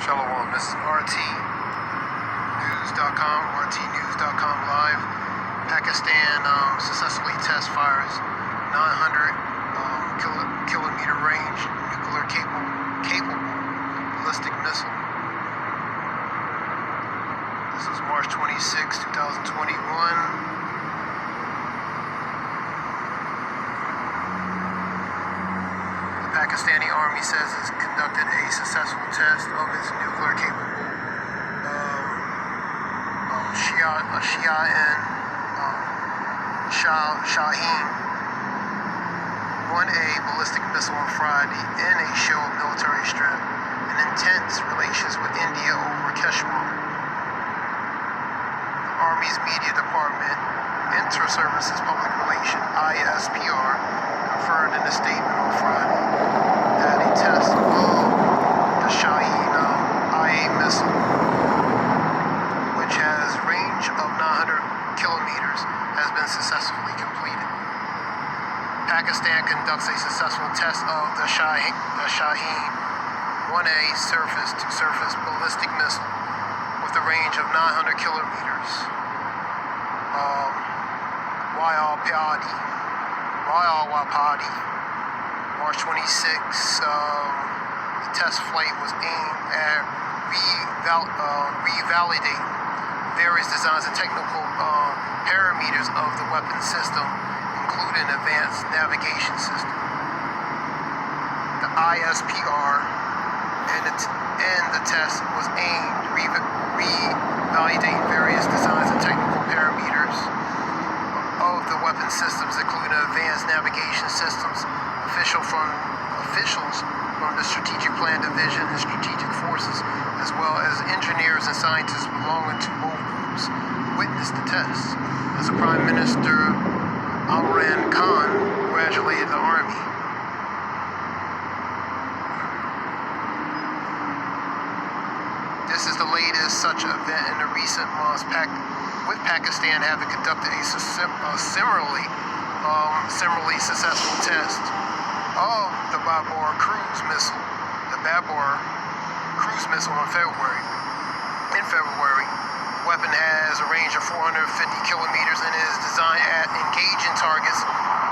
Shalom, this is RTnews.com live. Pakistan successfully test fires 900 kilometer range nuclear capable ballistic missile. This is March 26, 2021. Pakistani Army says it's conducted a successful test of its nuclear-capable Shia and Shaheen 1A ballistic missile on Friday in a show of military strength and intense relations with India over Kashmir. The Army's media department, Inter-Services Public Relations (ISPR), confirmed in a statement on Friday that a test of the Shaheen IA missile, which has range of 900 kilometers, has been successfully completed. Pakistan conducts a successful test of the Shaheen 1A surface-to-surface ballistic missile with a range of 900 kilometers. Wapadi, March 26. The test flight was aimed at revalidating various designs and technical parameters of the weapon system, including advanced navigation system. The ISPR and the test was aimed at revalidating various designs and technical parameters of the weapon systems, including advanced navigation systems. Officials from the Strategic Plan Division and Strategic Forces, as well as engineers and scientists belonging to both groups, witnessed the test, as the Prime Minister Imran Khan congratulated the Army. This is the latest such event in the recent months, with Pakistan having conducted a similarly successful test of the Babur cruise missile. The Babur cruise missile in February. The weapon has a range of 450 kilometers and is designed at engaging targets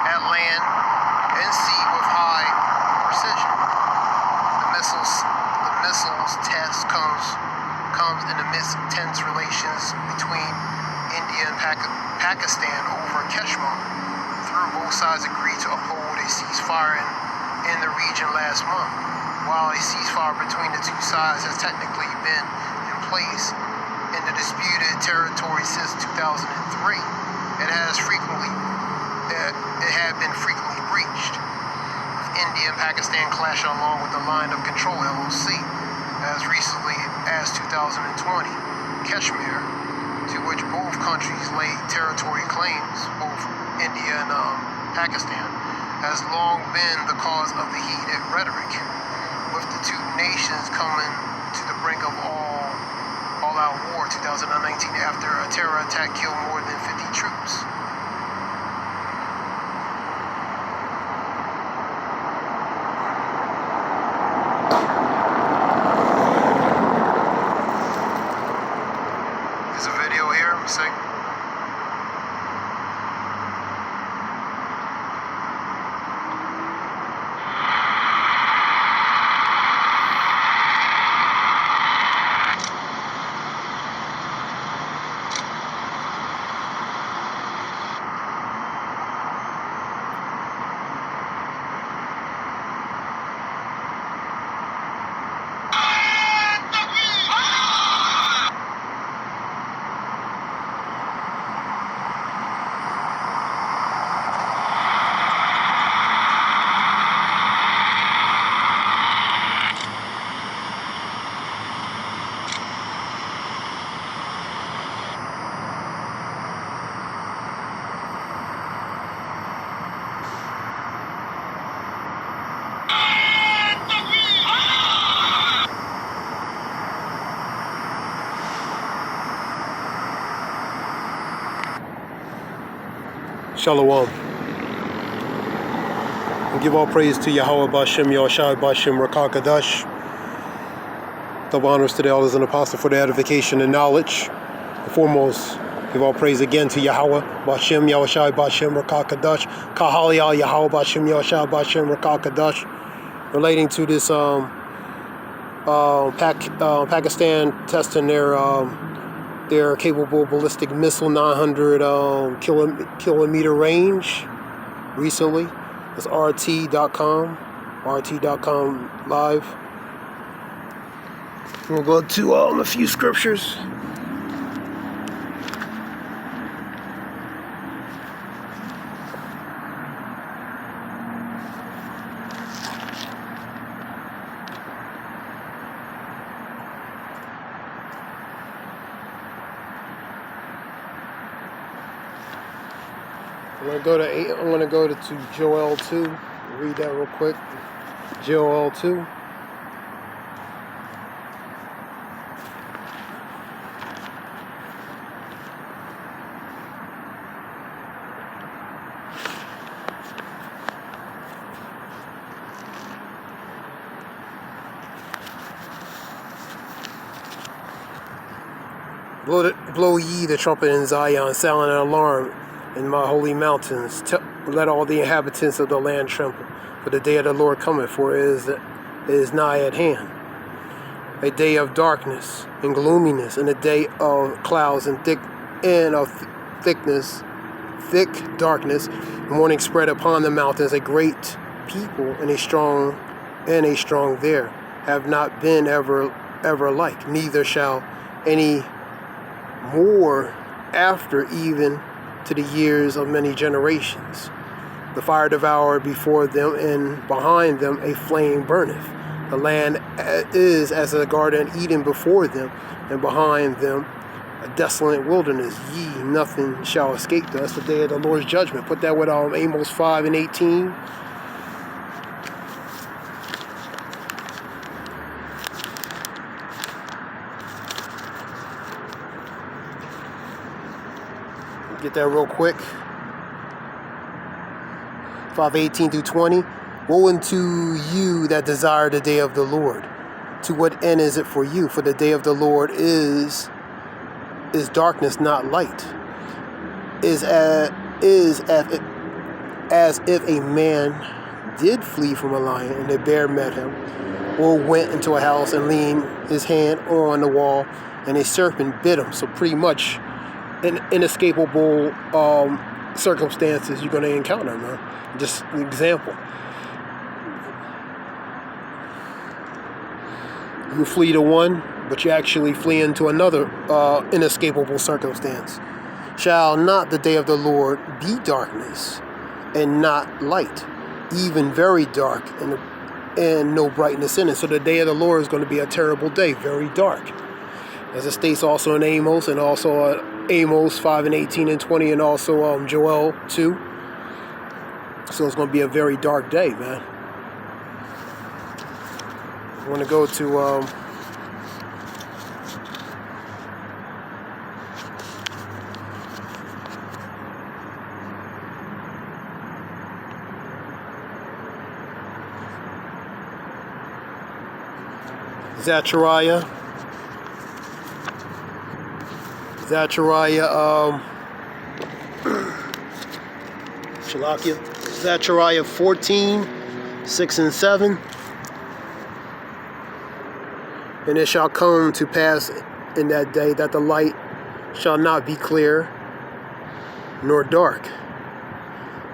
at land and sea with high precision. The missile's test comes in the midst of tense relations between India and Pakistan over Kashmir. Both sides agreed to uphold a ceasefire in the region last month. While a ceasefire between the two sides has technically been in place in the disputed territory since 2003, it had been frequently breached, with India and Pakistan clashing along with the Line of Control (LOC) as recently as 2020. Kashmir, to which both countries laid territory claims, both India and Pakistan, has long been the cause of the heated rhetoric, with the two nations coming to the brink of all-out war 2019 after a terror attack killed more than 50 troops. There's a video here, I'm saying. Shalom. And give all praise to Yahweh Bashem, Yahushua Bashem, Rakakadash. Double honors to the elders and apostles for the edification and knowledge. And foremost, give all praise again to Yahweh, Bashem, Yahushai, Bashem, Rakah Kadash, Kahaliah, Yahweh, Bashem, Yahushai, Bashem, Rakah Kadash, relating to this Pakistan testing their capable ballistic missile 900 kilometer range recently. It's RT.com live. We'll go to a few scriptures. I'm gonna go to Joel 2. Read that real quick. Joel 2. Blow ye the trumpet in Zion, sound an alarm in my holy mountains. Let all the inhabitants of the land tremble. For the day of the Lord cometh, for it is nigh at hand. A day of darkness and gloominess, and a day of clouds and thick darkness. Morning spread upon the mountains. A great people and a strong there have not been ever like. Neither shall any more after, even to the years of many generations. The fire devoured before them, and behind them a flame burneth. The land is as a garden Eden before them, and behind them a desolate wilderness. Ye, nothing shall escape them. That's the day of the Lord's judgment. Put that with Amos 5:18. Get that real quick. 5:18 through 20. Woe unto you that desire the day of the Lord. To what end is it for you? For the day of the Lord is darkness, not light. Is as if a man did flee from a lion, and a bear met him, or went into a house and leaned his hand on the wall, and a serpent bit him. So pretty much inescapable circumstances you're going to encounter, man. Just an example. You flee to one, but you actually flee into another inescapable circumstance. Shall not the day of the Lord be darkness and not light, even very dark and no brightness in it? So the day of the Lord is going to be a terrible day, very dark. As it states also in Amos, and also Amos 5:18 and 20, and also Joel 2. So it's going to be a very dark day, man. I want to go to Zechariah. Zechariah 14:6 and 7. And it shall come to pass in that day that the light shall not be clear nor dark,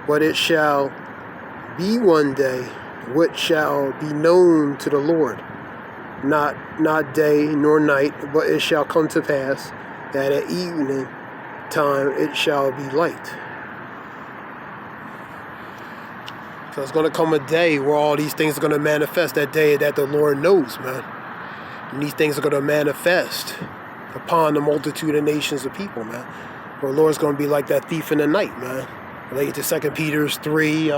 but it shall be one day which shall be known to the Lord, not day nor night, but it shall come to pass that at evening time it shall be light. So it's going to come a day where all these things are going to manifest, that day that the Lord knows, man. And these things are going to manifest upon the multitude of nations of people, man. Where the Lord's going to be like that thief in the night, man. Related to 2 Peter 3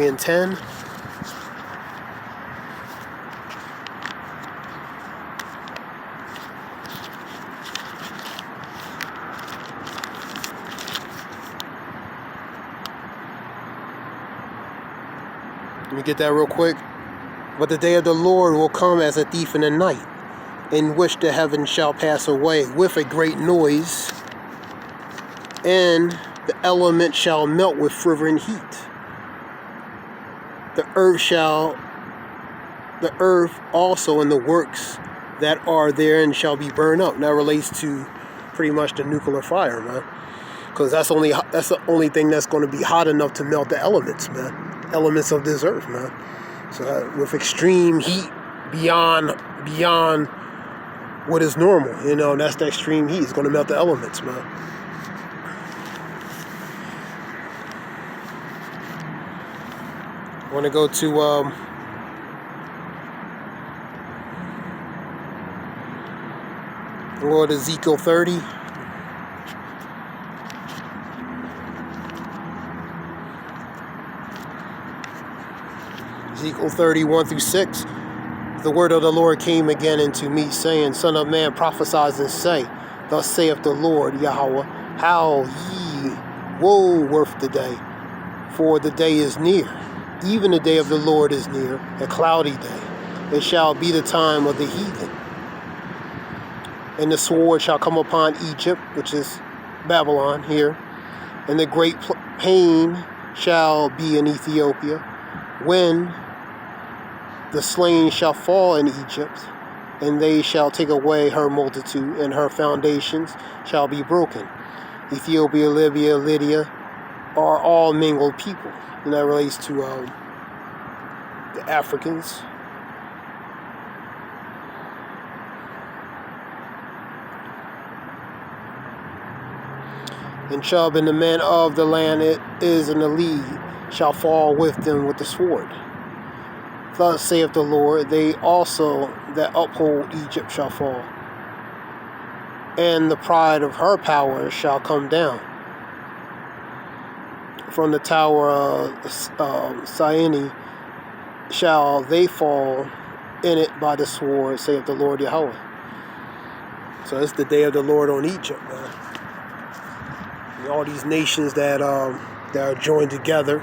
and 10. Let me Get that real quick. But the day of the Lord will come as a thief in the night, in which the heavens shall pass away with a great noise, and the elements shall melt with fervent heat. The earth also and the works that are therein shall be burned up. That relates to pretty much the nuclear fire, man. Because that's the only thing that's going to be hot enough to melt the elements, man. Elements of this earth, man. So with extreme heat beyond what is normal, you know, that's the extreme heat. It's going to melt the elements, man. I want to go to Lord Ezekiel 30. Ezekiel 31 through 6. The word of the Lord came again unto me, saying, Son of man, prophesy and say, Thus saith the Lord Yahweh, how ye woe worth the day, for the day is near, even the day of the Lord is near, a cloudy day. It shall be the time of the heathen. And the sword shall come upon Egypt, which is Babylon here, and the great pain shall be in Ethiopia, when the slain shall fall in Egypt, and they shall take away her multitude, and her foundations shall be broken. Ethiopia, Libya, Lydia are all mingled people. And that relates to the Africans. And Chub and the men of the land it is in the lead shall fall with them with the sword. Thus saith the Lord, they also that uphold Egypt shall fall, and the pride of her power shall come down. From the tower of Syene shall they fall in it by the sword, saith the Lord Yahweh. So it's the day of the Lord on Egypt, man. And all these nations that are joined together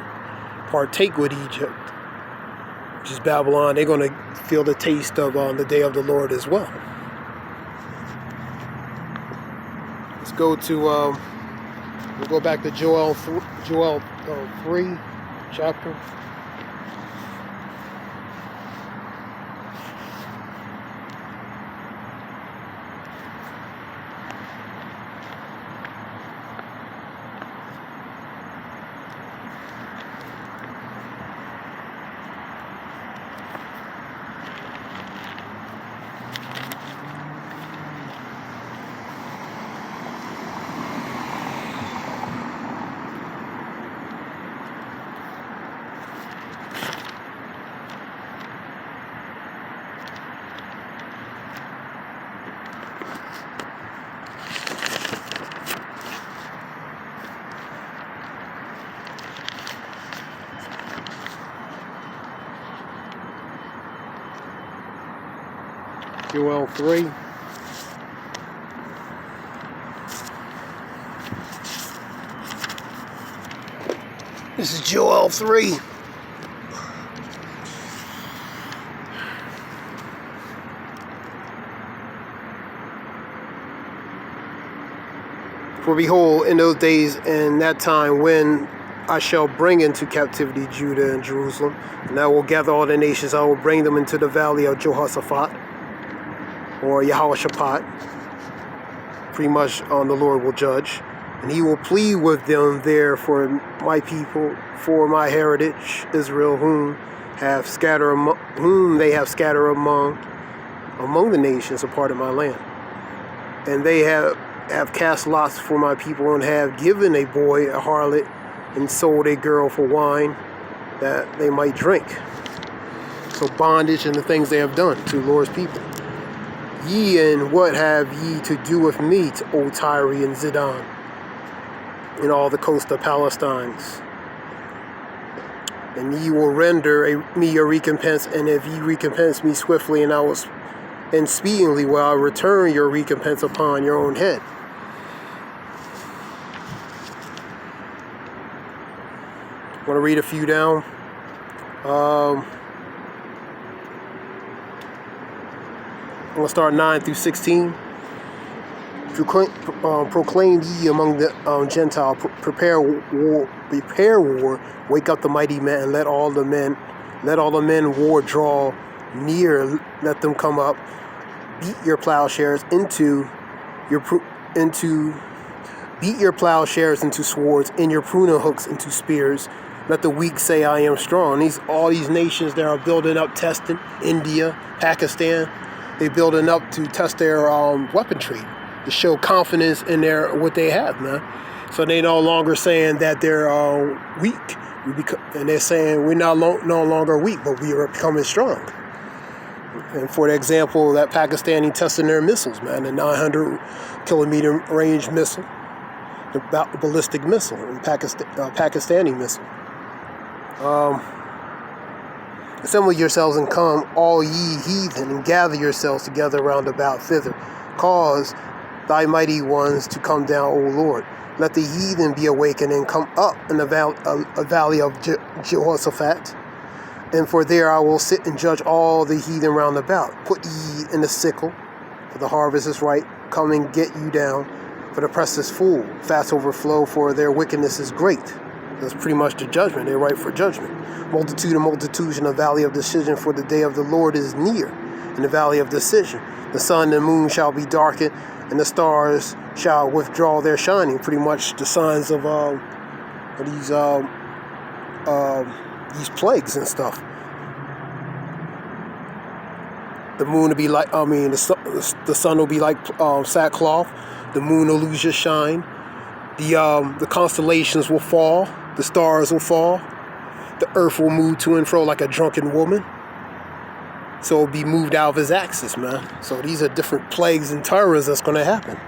partake with Egypt, which is Babylon. They're going to feel the taste of the day of the Lord as well. Let's go to, we'll go back to Joel 3 chapter. Joel 3. This is Joel 3. For behold, in those days and that time when I shall bring into captivity Judah and Jerusalem, and I will gather all the nations, I will bring them into the valley of Jehoshaphat, or Yehoshaphat. Pretty much the Lord will judge. And he will plead with them there for my people, for my heritage, Israel, whom they have scattered among the nations, a part of my land. And they have cast lots for my people, and have given a boy a harlot, and sold a girl for wine, that they might drink. So bondage and the things they have done to the Lord's people. Ye, and what have ye to do with me, O Tyre and Zidon, and all the coast of Palestine? And ye will render me a recompense, and if ye recompense me swiftly, and speedily will I return your recompense upon your own head. I want to read a few down. I'm going to start 9 through 16. Proclaim ye among the Gentiles, prepare war, wake up the mighty men, and let all the men war draw near, let them come up, beat your plowshares into swords, and your pruning hooks into spears. Let the weak say, I am strong. All these nations that are building up, testing, India, Pakistan, they're building up to test their weaponry, to show confidence in what they have, man. So they no longer saying that they're weak, and they're saying we're no longer weak, but we are becoming strong. And for the example, that Pakistani testing their missiles, man, the 900 kilometer range missile, the ballistic missile, and Pakistani missile. Assemble yourselves and come, all ye heathen, and gather yourselves together round about thither. Cause thy mighty ones to come down, O Lord. Let the heathen be awakened and come up in the valley of Jehoshaphat. And for there I will sit and judge all the heathen round about. Put ye in the sickle, for the harvest is ripe. Come and get you down, for the press is full. Fast overflow, for their wickedness is great. That's pretty much the judgment. They're ripe for judgment. Multitude and multitudes in the valley of decision, for the day of the Lord is near. In the valley of decision, the sun and moon shall be darkened, and the stars shall withdraw their shining. Pretty much the signs of these plagues and stuff. The moon will be like, the sun will be like sackcloth. The moon will lose its shine. The constellations will fall. The stars will fall. The earth will move to and fro like a drunken woman. So it'll be moved out of his axis, man. So these are different plagues and terrors that's going to happen.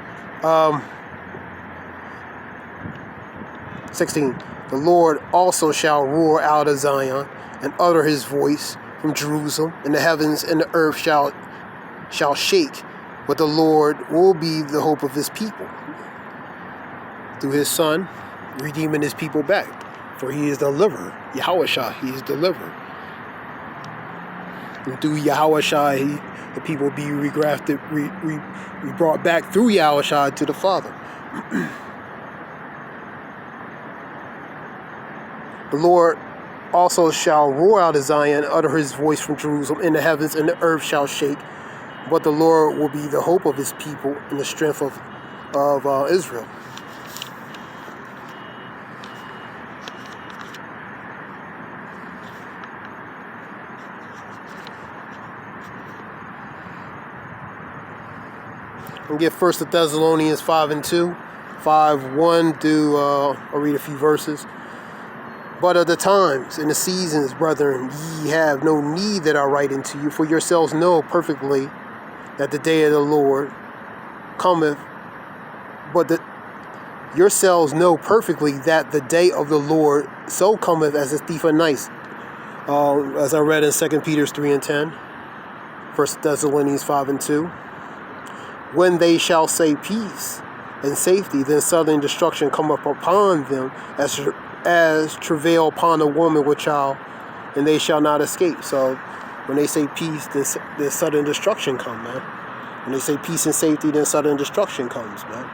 16. The Lord also shall roar out of Zion and utter his voice from Jerusalem, and the heavens and the earth shall shake, but the Lord will be the hope of his people, through his Son, redeeming his people back. For he is deliverer. Yahushua, he is deliverer. And through Yahushua, the people be regrafted, brought back through Yahushua to the Father. The Lord also shall roar out of Zion, utter his voice from Jerusalem, and the heavens and the earth shall shake. But the Lord will be the hope of his people and the strength of Israel. We'll get 1 Thessalonians 5:2, 5:1 through, I'll read a few verses. But of the times and the seasons, brethren, ye have no need that I write unto you, for yourselves know perfectly that the day of the Lord cometh, yourselves know perfectly that the day of the Lord so cometh as a thief of night. As I read in 2 Peter 3:10, 1 Thessalonians 5:2. When they shall say peace and safety, then sudden destruction come up upon them as travail upon a woman with child, and they shall not escape. So when they say peace, then sudden destruction comes, man. When they say peace and safety, then sudden destruction comes, man.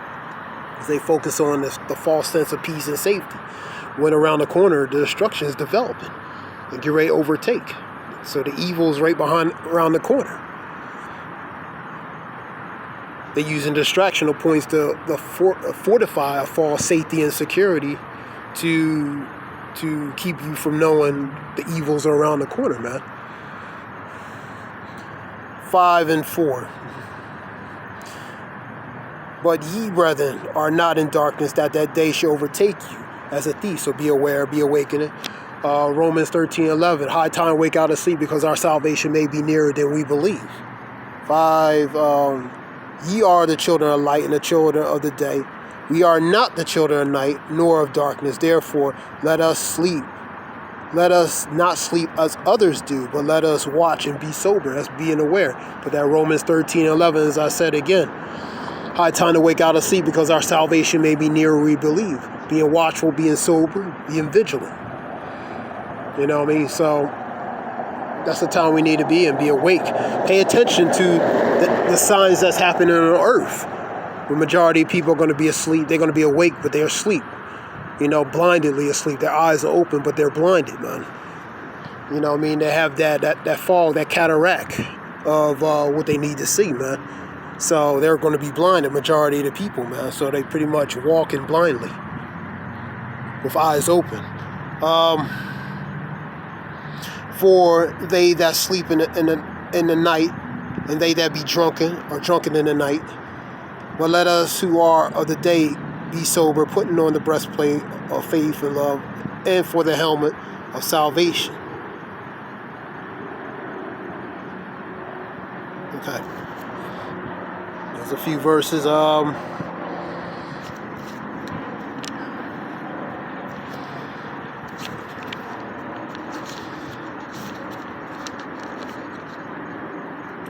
Because they focus on the false sense of peace and safety. When around the corner, the destruction is developing and get ready to overtake. So the evil is right around the corner. They're using distractional points to fortify a false safety and security to keep you from knowing the evils are around the corner, man. 5:4. But ye, brethren, are not in darkness, that day shall overtake you as a thief. So be aware, be awakening. Romans 13:11. High time wake out of sleep, because our salvation may be nearer than we believe. 5. Ye are the children of light and the children of the day. We are not the children of night, nor of darkness. Therefore, let us not sleep as others do, but let us watch and be sober. That's being aware. But that Romans 13:11, as I said again, high time to wake out of sleep, because our salvation may be nearer we believe. Being watchful, being sober, being vigilant. You know what I mean? So That's the time we need to be and be awake. Pay attention to the signs that's happening on earth. The majority of people are going to be asleep. They're going to be awake, but they're asleep. Blindedly asleep. Their eyes are open, but they're blinded, man. What I mean? They have that fog, that cataract of what they need to see, man. So they're going to be blind, the majority of the people, man. So they pretty much walking blindly with eyes open. For they that sleep in the night, and they that be drunken in the night. But let us who are of the day be sober, putting on the breastplate of faith and love, and for the helmet of salvation. Okay. There's a few verses.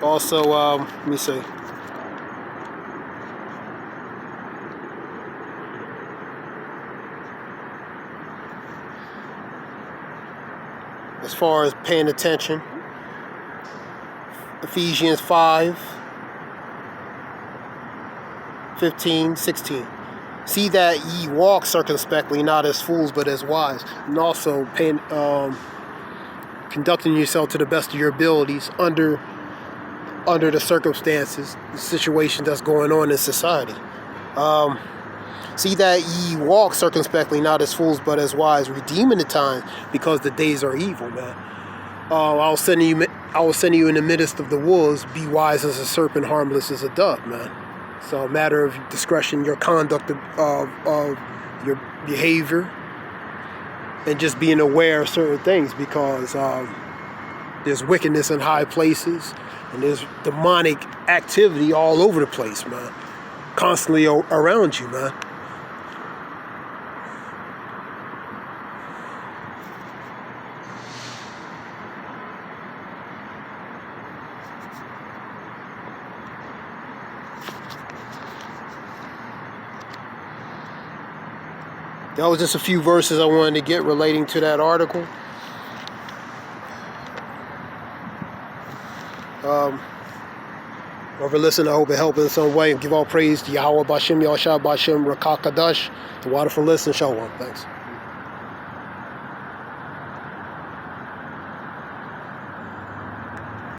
Also, let me see. As far as paying attention, Ephesians 5:15-16. See that ye walk circumspectly, not as fools, but as wise. And also conducting yourself to the best of your abilities under the circumstances, the situation that's going on in society. See that ye walk circumspectly, not as fools, but as wise, redeeming the time, because the days are evil, man. I will send you in the midst of the wolves. Be wise as a serpent, harmless as a dove, man. So a matter of discretion, your conduct of your behavior, and just being aware of certain things, because there's wickedness in high places, and there's demonic activity all over the place, man. Constantly around you, man. That was just a few verses I wanted to get relating to that article. Whoever listened, I hope it helped in some way. Give all praise to Yahweh Bashem, Yahshua Bashem, Rakakadash, the water for listening. Shalom. Thanks.